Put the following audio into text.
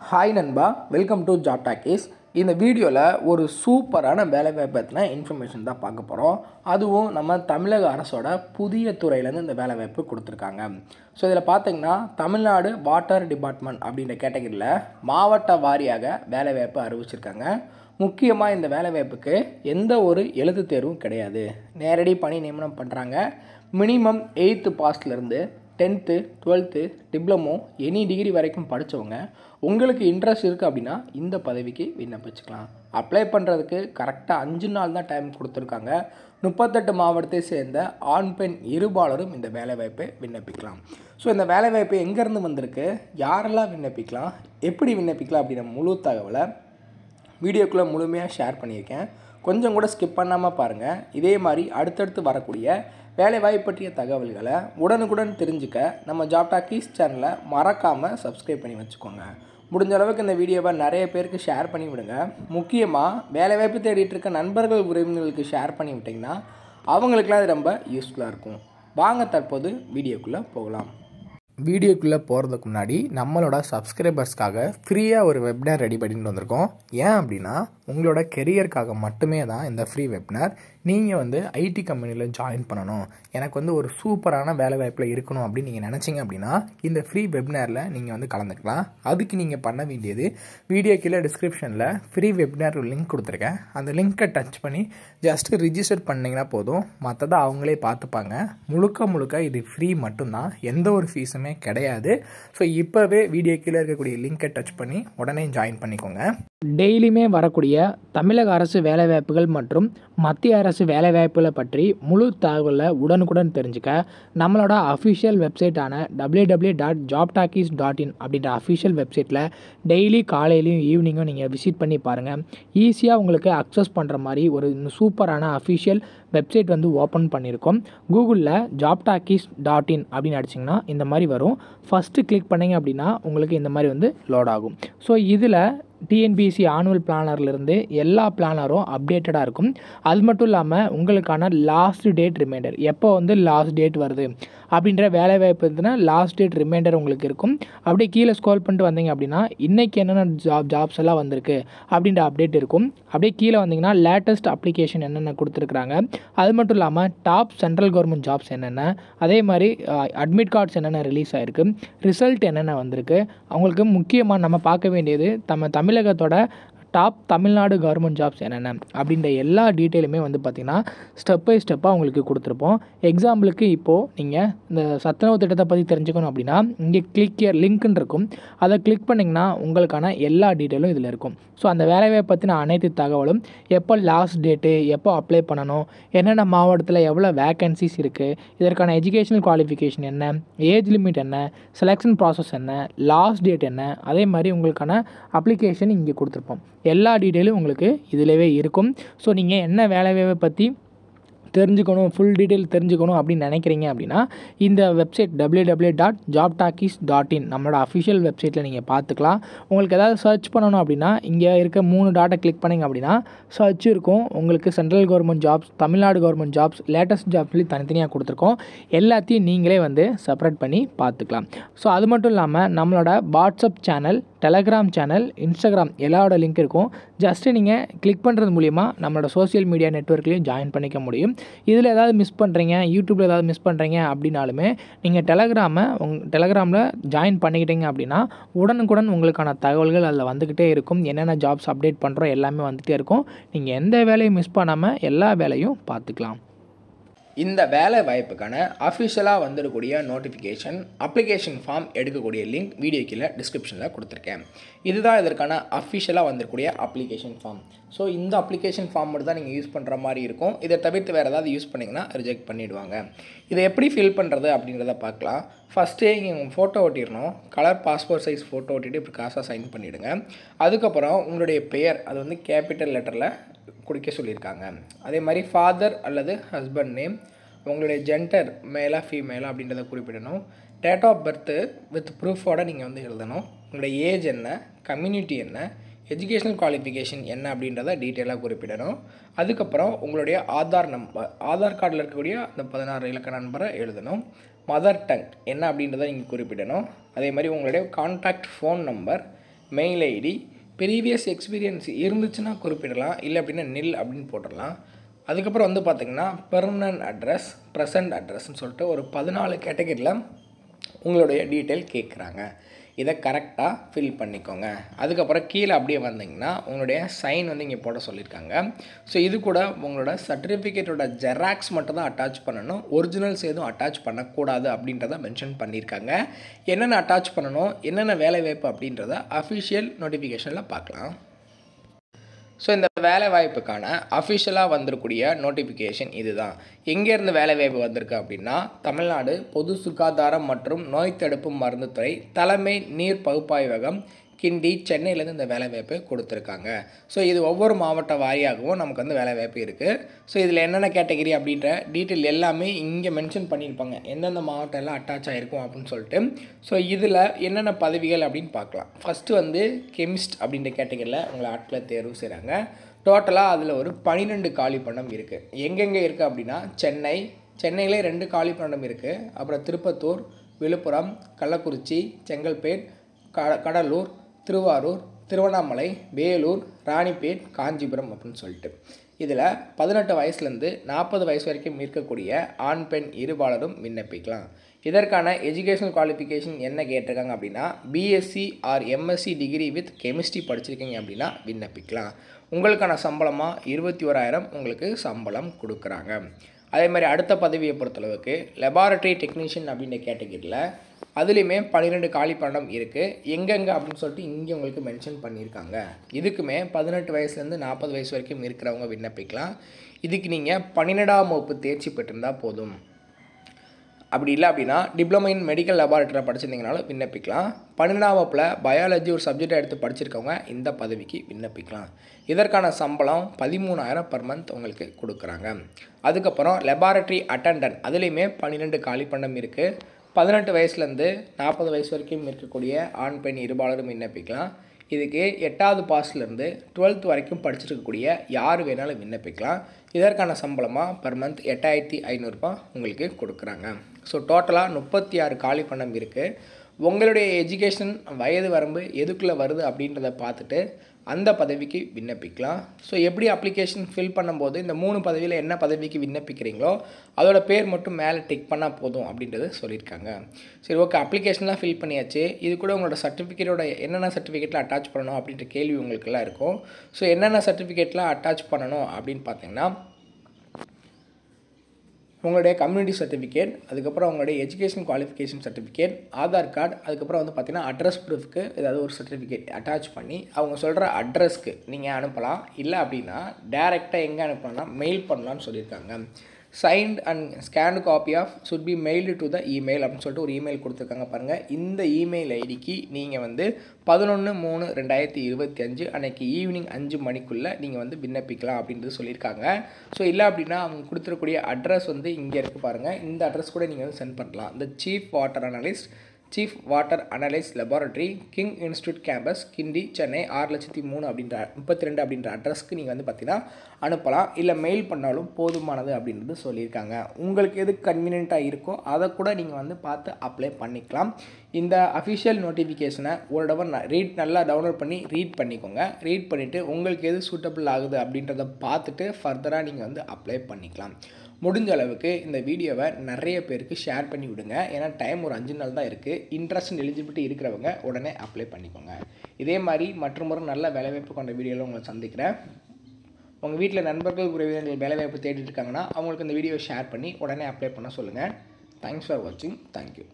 Hi நண்பா, welcome to job talkies. இந்த வீடியோவில் ஒரு சூப்பரான வேலைவாய்ப்பு பற்றின இன்ஃபர்மேஷன் தான் பார்க்க போகிறோம். அதுவும் நம்ம தமிழக அரசோட புதிய துறையிலேருந்து இந்த வேலைவாய்ப்பு கொடுத்துருக்காங்க. ஸோ இதில் பார்த்திங்கன்னா தமிழ்நாடு வாட்டர் டிபார்ட்மெண்ட் அப்படின்ற கேட்டகரியில் மாவட்ட வாரியாக வேலைவாய்ப்பு அறிவிச்சிருக்காங்க. முக்கியமாக இந்த வேலைவாய்ப்புக்கு எந்த ஒரு எழுத்து தேர்வும் கிடையாது, நேரடி பணி நியமனம் பண்ணுறாங்க. Minimum 8th பாஸ்லேருந்து 10th 12th diploma any degree வரைக்கும் படித்தவங்க உங்களுக்கு இன்ட்ரெஸ்ட் இருக்குது அப்படின்னா இந்த பதவிக்கு விண்ணப்பிச்சுக்கலாம். அப்ளை பண்ணுறதுக்கு கரெக்டாக 5 நாள் தான் டைம் கொடுத்துருக்காங்க. 38 மாவட்டத்தை சேர்ந்த ஆண் பெண் இருபாலரும் இந்த வேலைவாய்ப்பை விண்ணப்பிக்கலாம். ஸோ இந்த வேலைவாய்ப்பு எங்கேருந்து வந்திருக்கு, யாரெல்லாம் விண்ணப்பிக்கலாம், எப்படி விண்ணப்பிக்கலாம் அப்படின்ற முழு தகவலை வீடியோக்குள்ளே முழுமையாக ஷேர் பண்ணியிருக்கேன். கொஞ்சம் கூட ஸ்கிப் பண்ணாமல் பாருங்கள். இதே மாதிரி அடுத்தடுத்து வரக்கூடிய வேலைவாய்ப்பு பற்றிய தகவல்களை உடனுக்குடன் தெரிஞ்சுக்க நம்ம ஜாப் டாக்கீஸ் சேனலை மறக்காமல் சப்ஸ்கிரைப் பண்ணி வச்சுக்கோங்க. முடிஞ்ச அளவுக்கு இந்த வீடியோவை நிறைய பேருக்கு ஷேர் பண்ணி விடுங்க. முக்கியமாக வேலைவாய்ப்பு தேடிட்டு இருக்க நண்பர்கள் உறவினர்களுக்கு ஷேர் பண்ணி விட்டிங்கன்னா அவங்களுக்குலாம் அது ரொம்ப யூஸ்ஃபுல்லாக இருக்கும். வாங்க தற்போது வீடியோக்குள்ளே போகலாம். வீடியோக்குள்ளே போகிறதுக்கு முன்னாடி நம்மளோட சப்ஸ்கிரைபர்ஸ்க்காக ஃப்ரீயாக ஒரு வெப்னார் ரெடி பண்ணிட்டு வந்திருக்கோம். ஏன் அப்படின்னா உங்களோட கெரியருக்காக மட்டுமே தான் இந்த ஃப்ரீ வெப்னார். நீங்கள் ஐடி கம்பெனியில் ஜாயின் பண்ணணும், எனக்கு ஒரு சூப்பரான வேலைவாய்ப்பில் இருக்கணும் அப்படின்னு நீங்கள் நினச்சிங்க அப்படின்னா இந்த ஃப்ரீ வெப்னாரில் நீங்கள் கலந்துக்கலாம். அதுக்கு நீங்கள் பண்ண வேண்டியது வீடியோ கீழே டிஸ்கிரிப்ஷனில் ஃப்ரீ வெப்னார் ஒரு லிங்க் கொடுத்துருக்கேன். அந்த லிங்க்கை டச் பண்ணி ஜஸ்ட்டு ரிஜிஸ்டர் பண்ணிங்கன்னா போதும், மற்றதை அவங்களே பார்த்துப்பாங்க. முழுக்க இது ஃப்ரீ மட்டும்தான், எந்த ஒரு ஃபீஸுமே கிடையாது. ஸோ இப்போவே வீடியோ கீழே இருக்கக்கூடிய லிங்கை டச் பண்ணி உடனே ஜாயின் பண்ணிக்கோங்க. டெய்லியுமே வரக்கூடிய தமிழக அரசு வேலைவாய்ப்புகள் மற்றும் மத்திய அரசு வேலைவாய்ப்புகளை பற்றி முழு தகவலை உடனுக்குடன் தெரிஞ்சுக்க நம்மளோட அஃபிஷியல் வெப்சைட்டான www.jobtalkies.in அப்படின்ற அஃபிஷியல் வெப்சைட்டில் டெய்லி காலையிலையும் ஈவினிங்கும் நீங்கள் விசிட் பண்ணி பாருங்கள். ஈஸியாக உங்களுக்கு அக்சஸ் பண்ணுற மாதிரி ஒரு சூப்பரான அஃபிஷியல் வெப்சைட் ஓப்பன் பண்ணியிருக்கோம். கூகுளில் jobtalkies.in அப்படின்னு அடிச்சிங்கன்னா இந்த மாதிரி வரும். ஃபஸ்ட்டு கிளிக் பண்ணிங்க அப்படின்னா உங்களுக்கு இந்த மாதிரி லோட் ஆகும். ஸோ இதில் டிஎன்பிஎஸ்சி ஆனுவல் பிளானர்லேருந்து எல்லா பிளானரும் அப்டேட்டடாக இருக்கும். அது மட்டும் இல்லாமல் உங்களுக்கான லாஸ்ட் டேட் ரிமைண்டர், எப்போ லாஸ்ட் டேட் வருது அப்படின்ற வேலைவாய்ப்பு இருந்துன்னா லாஸ்ட் டேட் ரிமைண்டர் உங்களுக்கு இருக்கும். அப்படியே கீழே ஸ்க்ரோல் பண்ணிட்டு வந்தீங்க அப்படின்னா இன்றைக்கி என்னென்ன ஜாப்ஸ் எல்லாம் வந்திருக்கு அப்படின்ற அப்டேட் இருக்கும். அப்படியே கீழே வந்தீங்கன்னா லேட்டஸ்ட் அப்ளிகேஷன் என்னென்ன கொடுத்துருக்குறாங்க, அது மட்டும் இல்லாமல் டாப் சென்ட்ரல் கவர்மெண்ட் ஜாப்ஸ் என்னென்ன, அதே மாதிரி அட்மிட் கார்ட்ஸ் என்னென்ன ரிலீஸ் ஆகிருக்கு, ரிசல்ட் என்னென்ன வந்திருக்கு. அவங்களுக்கு முக்கியமாக நம்ம பார்க்க வேண்டியது தமிழகத்தோட டாப் தமிழ்நாடு கவர்மெண்ட் ஜாப்ஸ் என்னென்ன அப்படின்ற எல்லா டீட்டெயிலுமே பார்த்திங்கன்னா ஸ்டெப் பை ஸ்டெப்பாக உங்களுக்கு கொடுத்துருப்போம். எக்ஸாம்பிளுக்கு இப்போது நீங்கள் இந்த சத்துணவு திட்டத்தை பற்றி தெரிஞ்சுக்கணும் அப்படின்னா இங்கே கிளிக் இயர் லிங்க்னு இருக்கும். அதை கிளிக் பண்ணிங்கன்னா உங்களுக்கான எல்லா டீட்டெயிலும் இதில் இருக்கும். ஸோ அந்த வேலைவாய்ப்பை பற்றின அனைத்து தகவலும், எப்போ லாஸ்ட் டேட்டு, எப்போ அப்ளை பண்ணணும், என்னென்ன மாவட்டத்தில் எவ்வளோ வேக்கன்சிஸ் இருக்குது, இதற்கான எஜுகேஷனல் குவாலிஃபிகேஷன் என்ன, ஏஜ் லிமிட் என்ன, செலெக்ஷன் ப்ராசஸ் என்ன, லாஸ்ட் டேட் என்ன, அதே மாதிரி உங்களுக்கான அப்ளிகேஷன் இங்கே கொடுத்துருப்போம். எல்லா டீட்டெயிலும் உங்களுக்கு இதிலவே இருக்கும். ஸோ நீங்கள் என்ன வேலைவாய்ப்பை பற்றி தெரிஞ்சுக்கணும், ஃபுல் டீட்டெயில் தெரிஞ்சுக்கணும் அப்படின்னு நினைக்கிறீங்க அப்படின்னா இந்த வெப்சைட் www.jobtalkies.in நம்மளோட அஃபிஷியல் வெப்சைட்டில் நீங்கள் பார்த்துக்கலாம். உங்களுக்கு ஏதாவது சர்ச் பண்ணணும் அப்படின்னா இங்கே இருக்க 3 டாட்டை கிளிக் பண்ணிங்க அப்படின்னா சர்ச் இருக்கும். உங்களுக்கு central government jobs, Tamil Nadu government jobs, latest jobs சொல்லி தனித்தனியாக கொடுத்துருக்கோம். எல்லாத்தையும் நீங்களே செப்பரேட் பண்ணி பார்த்துக்கலாம். ஸோ அது மட்டும் இல்லாமல் நம்மளோட WhatsApp channel, Telegram channel, Instagram எல்லாரோட லிங்க் இருக்கும். ஜஸ்ட்டு நீங்கள் கிளிக் பண்ணுறது மூலிமா நம்மளோட சோஷியல் மீடியா நெட்வொர்க்லேயும் ஜாயின் பண்ணிக்க முடியும். இதில் ஏதாவது மிஸ் பண்ணுறீங்க, யூடியூப்பில் ஏதாவது மிஸ் பண்ணுறீங்க அப்படின்னாலுமே நீங்கள் டெலகிராமில் ஜாயின் பண்ணிக்கிட்டீங்க அப்படின்னா உடனுக்குடன் உங்களுக்கான தகவல்கள் அதில் வந்துக்கிட்டே இருக்கும். என்னென்ன ஜாப்ஸ் அப்டேட் பண்ணுறோம் எல்லாமே வந்துகிட்டே இருக்கும். நீங்கள் எந்த வேலையும் மிஸ் பண்ணாமல் எல்லா வேலையும் பார்த்துக்கலாம். இந்த வேலை வாய்ப்புக்கான அஃபிஷியலாக வந்துடக்கூடிய நோட்டிஃபிகேஷன், அப்ளிகேஷன் ஃபார்ம் எடுக்கக்கூடிய லிங்க் வீடியோ கீழே டிஸ்கிரிப்ஷனில் கொடுத்துருக்கேன். இதுதான் இதற்கான அஃபிஷியலாக வந்துடக்கூடிய அப்ளிகேஷன் ஃபார்ம். ஸோ இந்த அப்ளிகேஷன் ஃபார்ம் மட்டும் தான் நீங்கள் யூஸ் பண்ணுற மாதிரி இருக்கும். இதை தவிர்த்து வேறு ஏதாவது யூஸ் பண்ணிங்கன்னா ரிஜெக்ட் பண்ணிவிடுவாங்க. இதை எப்படி ஃபில் பண்ணுறது அப்படின்றத பார்க்கலாம். ஃபஸ்ட்டே இங்கே உங்கள் ஃபோட்டோ ஒட்டிடணும். கலர் பாஸ்போர்ட் சைஸ் ஃபோட்டோ ஒட்டிட்டு இப்படி காசாக சைன் பண்ணிவிடுங்க. அதுக்கப்புறம் உங்களுடைய பெயர் அது கேபிட்டல் லெட்டரில் கொடுக்க சொல்லியிருக்காங்க. அதே மாதிரி ஃபாதர் அல்லது ஹஸ்பண்ட் நேம், உங்களுடைய ஜெண்டர் மேலா ஃபீமேலா அப்படின்றத குறிப்பிடணும். டேட் ஆஃப் பர்த்து வித் ப்ரூஃபோட நீங்கள் எழுதணும். உங்களுடைய ஏஜ் என்ன, கம்யூனிட்டி என்ன, எஜுகேஷனல் குவாலிஃபிகேஷன் என்ன அப்படின்றத டீட்டெயிலாக குறிப்பிடணும். அதுக்கப்புறம் உங்களுடைய ஆதார் நம்பர், ஆதார் கார்டில் இருக்கக்கூடிய அந்த 16 இலக்க நம்பரை எழுதணும். மதர் டங் என்ன அப்படின்றத நீங்கள் குறிப்பிடணும். அதே மாதிரி உங்களுடைய contact phone number, mail ID, previous experience இருந்துச்சுன்னா குறிப்பிடலாம், இல்லை அப்படின்னா நில் அப்படின்னு போட்டுடலாம். அதுக்கப்புறம் வந்து பார்த்திங்கன்னா பெர்மனன்ட் அட்ரஸ், ப்ரெசன்ட் அட்ரஸ்ன்னு சொல்லிட்டு ஒரு 14 கேட்டகரியில் உங்களுடைய டீட்டெயில் கேட்குறாங்க. இதை கரெக்டாக ஃபில் பண்ணிக்கோங்க. அதுக்கப்புறம் கீழே அப்படியே வந்தீங்கன்னா உங்களுடைய சைன் வந்து இங்கே போட சொல்லியிருக்காங்க. ஸோ இது கூட உங்களோட சர்டிஃபிகேட்டோட ஜெராக்ஸ் மட்டும் தான் அட்டாச் பண்ணணும், ஒரிஜினல்ஸ் எதுவும் அட்டாச் பண்ணக்கூடாது அப்படின்றத மென்ஷன் பண்ணியிருக்காங்க. என்னென்ன அட்டாச் பண்ணணும், என்னென்ன வேலைவாய்ப்பு அப்படின்றத அஃபிஷியல் நோட்டிஃபிகேஷனில் பார்க்கலாம். ஸோ இந்த வேலைவாய்ப்புக்கான அஃபிஷியலாக வந்திருக்கூடிய நோட்டிஃபிகேஷன் இதுதான். எங்கேருந்து வேலைவாய்ப்பு வந்திருக்கு அப்படின்னா, தமிழ்நாடு பொது சுகாதாரம் மற்றும் நோய் தடுப்பு மருந்துத்துறை தலைமை நீர் பகுப்பாய்வகம் கிண்டி, சென்னையிலேருந்து இந்த வேலைவாய்ப்பு கொடுத்துருக்காங்க. ஸோ இது ஒவ்வொரு மாவட்ட வாரியாகவும் நமக்கு வந்து வேலைவாய்ப்பு இருக்குது. ஸோ இதில் என்னென்ன கேட்டகரி அப்படின்ற டீட்டெயில் எல்லாமே இங்கே மென்ஷன் பண்ணியிருப்பாங்க, எந்தெந்த மாவட்டம் எல்லாம் அட்டாச் ஆகிருக்கும் அப்படின்னு சொல்லிட்டு. ஸோ இதில் என்னென்ன பதவிகள் அப்படின்னு பார்க்கலாம். ஃபஸ்ட்டு வந்து கெமிஸ்ட் அப்படின்ற கேட்டகரியில் உங்களை ஆட்களை தேர்வு செய்கிறாங்க. டோட்டலாக அதில் ஒரு 12 காலி பணியிடம் இருக்குது. எங்கெங்கே இருக்குது அப்படின்னா, சென்னையிலே 2 காலி பணியிடம் இருக்குது. அப்புறம் திருப்பத்தூர், விழுப்புரம், கள்ளக்குறிச்சி, செங்கல்பேட், கடலூர், திருவாரூர், திருவண்ணாமலை, வேலூர், ராணிப்பேட், காஞ்சிபுரம் அப்படின்னு சொல்லிட்டு இதில் 18 வயசுலேருந்து 40 வயசு வரைக்கும் இருக்கக்கூடிய ஆண் பெண் இருபாலரும் விண்ணப்பிக்கலாம். இதற்கான எஜுகேஷனல் குவாலிஃபிகேஷன் என்ன கேட்டிருக்காங்க அப்படின்னா, BSc R MSc degree with chemistry படிச்சிருக்கீங்க அப்படின்னா விண்ணப்பிக்கலாம். உங்களுக்கான சம்பளமாக 21,000 உங்களுக்கு சம்பளம் கொடுக்குறாங்க. அதே மாதிரி அடுத்த பதவியை பொறுத்தளவுக்கு லெபார்ட்டரி டெக்னீஷியன் அப்படின்ற கேட்டகரியில் அதுலேயுமே 12 காலி பணியிடம் இருக்குது. எங்கெங்கே அப்படின்னு சொல்லிட்டு இங்கே உங்களுக்கு மென்ஷன் பண்ணியிருக்காங்க. இதுக்குமே 18 வயசுலேருந்து 40 வயசு வரைக்கும் இருக்கிறவங்க விண்ணப்பிக்கலாம். இதுக்கு நீங்கள் 12ஆம் வகுப்பு தேர்ச்சி பெற்றிருந்தால் போதும். அப்படி இல்லை அப்படின்னா டிப்ளமோ இன் மெடிக்கல் லெபார்ட்டரியில் படிச்சிருந்தீங்கனாலும் விண்ணப்பிக்கலாம். 12ஆம் வகுப்பில் பயாலஜி ஒரு சப்ஜெக்டை எடுத்து படிச்சிருக்கவங்க இந்த பதவிக்கு விண்ணப்பிக்கலாம். இதற்கான சம்பளம் 13,000 பர் மந்த் உங்களுக்கு கொடுக்குறாங்க. அதுக்கப்புறம் லெபார்ட்டரி அட்டெண்டன்ட் அதுலேயுமே 12 காலி பணியிடம் இருக்குது. 18 வயசுலேருந்து 40 வயசு வரைக்கும் இருக்கக்கூடிய ஆண் பெண் இருபாலரும் விண்ணப்பிக்கலாம். இதுக்கு 8வது பாஸ்லேருந்து 12th வரைக்கும் படிச்சிருக்கக்கூடிய யார் வேணாலும் விண்ணப்பிக்கலாம். இதற்கான சம்பளமாக பர் மந்த் 8,500 உங்களுக்கு கொடுக்குறாங்க. ஸோ டோட்டலாக 36 காலி பணியிடம் இருக்குது. உங்களுடைய எஜுகேஷன் வயது வரம்பு எதுக்குள்ளே வருது அப்படின்றத பார்த்துட்டு அந்த பதவிக்கு விண்ணப்பிக்கலாம். ஸோ எப்படி அப்ளிகேஷன் ஃபில் பண்ணும்போது இந்த 3 பதவியில் என்ன பதவிக்கு விண்ணப்பிக்கிறீங்களோ அதோட பேர் மட்டும் மேலே டிக் பண்ணால் போதும் அப்படின்றது சொல்லியிருக்காங்க. சரி, ஓகே, அப்ளிகேஷன்லாம் ஃபில் பண்ணியாச்சு. இது கூட உங்களோட சர்டிஃபிகேட்டோட என்னென்ன சர்டிஃபிகேட்டில் அட்டாச் பண்ணணும் அப்படின்ற கேள்வி உங்களுக்கெல்லாம் இருக்கும். ஸோ என்னென்ன சர்டிஃபிகேட்லாம் அட்டாச் பண்ணணும் அப்படின்னு பார்த்தீங்கன்னா, உங்களுடைய கம்யூனிட்டி சர்டிஃபிகேட், அதுக்கப்புறம் உங்களுடைய education qualification certificate, Aadhaar card, அதுக்கப்புறம் வந்து பார்த்திங்கன்னா அட்ரஸ் ப்ரூஃப்க்கு ஏதாவது ஒரு சர்டிஃபிகேட் அட்டாச் பண்ணி அவங்க சொல்கிற அட்ரஸ்க்கு நீங்கள் அனுப்பலாம். இல்லை அப்படின்னா டேரெக்டாக எங்கே அனுப்பலாம்னா மெயில் பண்ணலான்னு சொல்லியிருக்காங்க. Signed and scanned copy of should be mailed to the email அப்படின்னு சொல்லிட்டு ஒரு இமெயில் கொடுத்துருக்காங்க பாருங்கள். இந்த இமெயில் ஐடிக்கு நீங்கள் வந்து 11/3/2025 அன்றைக்கி ஈவினிங் 5 மணிக்குள்ளே நீங்கள் வந்து விண்ணப்பிக்கலாம் அப்படின்றது சொல்லியிருக்காங்க. ஸோ இல்லை அப்படின்னா அவங்க கொடுத்துருக்கூடிய அட்ரஸ் வந்து இங்கே இருக்குது பாருங்கள். இந்த அட்ரஸ் கூட நீங்கள் வந்து சென்ட் பண்ணலாம். இந்த chief water analyst laboratory, King Institute campus, Guindy, Chennai 6,03,000 அப்படின்ற 32 அப்படின்ற அட்ரஸ்க்கு நீங்கள் வந்து பார்த்தீங்கன்னா அனுப்பலாம். இல்லை மெயில் பண்ணாலும் போதுமானது அப்படின்றது சொல்லியிருக்காங்க. உங்களுக்கு எது கன்வீனியண்ட்டாக இருக்கோ அதை கூட நீங்கள் வந்து பார்த்து அப்ளை பண்ணிக்கலாம். இந்த அஃபிஷியல் நோட்டிஃபிகேஷனை ஒரு தடவை நல்லா டவுன்லோட் பண்ணி ரீட் பண்ணிக்கோங்க. ரீட் பண்ணிவிட்டு உங்களுக்கு எது சூட்டபிள் ஆகுது அப்படின்றத பார்த்துட்டு ஃபர்தராக நீங்கள் வந்து அப்ளை பண்ணிக்கலாம். முடிஞ்ச அளவுக்கு இந்த வீடியோவை நிறைய பேருக்கு ஷேர் பண்ணி விடுங்க. ஏன்னா டைம் ஒரு 5 நாள் தான் இருக்குது. இன்ட்ரெஸ்ட் அண்ட் எலிஜிபிலிட்டி இருக்கிறவங்க உடனே அப்ளை பண்ணிக்கோங்க. இதே மாதிரி மற்றொரு நல்ல வேலைவாய்ப்பு கொண்ட வீடியோவில் உங்களை சந்திக்கிறேன். உங்கள் வீட்டில் நண்பர்கள் உறவினர்கள் வேலைவாய்ப்பு தேடிட்டு இருக்காங்கன்னா அவங்களுக்கு இந்த வீடியோவை ஷேர் பண்ணி உடனே அப்ளை பண்ண சொல்லுங்கள். தேங்க்ஸ் ஃபார் வாட்சிங். தேங்க்யூ.